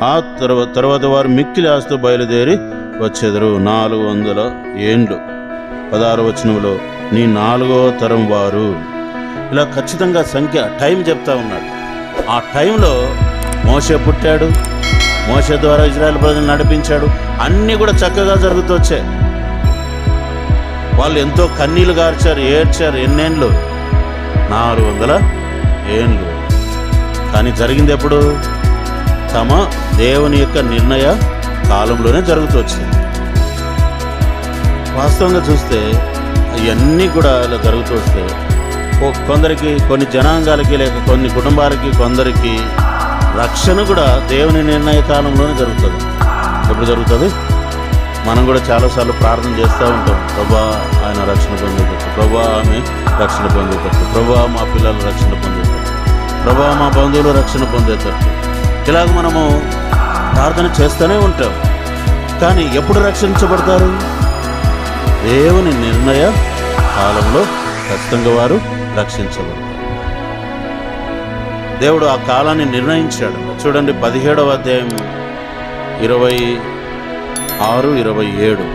ఆ తర్వాత వారు మిక్కిలి ఆస్తూ బయలుదేరి వచ్చెదరు. 400 ఏండ్లు. 16వ వచనంలో నీ 4వ తరం వారు. ఇలా ఖచ్చితంగా సంఖ్య టైం చెప్తా ఉన్నాడు. ఆ టైంలో మోషే పుట్టాడు, మోషే ద్వారా ఇజ్రాయెల్ ప్రజలు నడిపించాడు. అన్నీ కూడా చక్కగా జరుగుతూ వచ్చాయి. వాళ్ళు ఎంతో కన్నీళ్లు గార్చారు, ఏడ్చారు. ఎన్నేండ్లు? 400 ఏండ్లు. కానీ జరిగింది ఎప్పుడు? తమ దేవుని యొక్క నిర్ణయ కాలంలోనే జరుగుతూ వచ్చింది. వాస్తవంగా చూస్తే ఇవన్నీ కూడా ఇలా జరుగుతూ వస్తే కొందరికి, కొన్ని జనాంగాలకి, లేక కొన్ని కుటుంబాలకి, కొందరికి రక్షణ కూడా దేవుని నిర్ణయ కాలంలోనే జరుగుతుంది. ఎప్పుడు జరుగుతుంది? మనం కూడా చాలాసార్లు ప్రార్థన చేస్తూ ఉంటాం. ప్రభా ఆయన రక్షణ పొందేటట్టు, ప్రభా ఆమె రక్షణ పొందేటట్టు, ప్రభా మా పిల్లలు రక్షణ పొందేటట్టు, ప్రభా మా బంధువులు రక్షణ పొందేటట్టు. ఇలాగ మనము ప్రార్థన చేస్తూనే ఉంటాం. కానీ ఎప్పుడు రక్షించబడతారు? దేవుని నిర్ణయ కాలంలో ఖచ్చితంగా వారు రక్షించబడతారు. దేవుడు ఆ కాలాన్ని నిర్ణయించాడు. చూడండి 17వ అధ్యాయం 26, 27.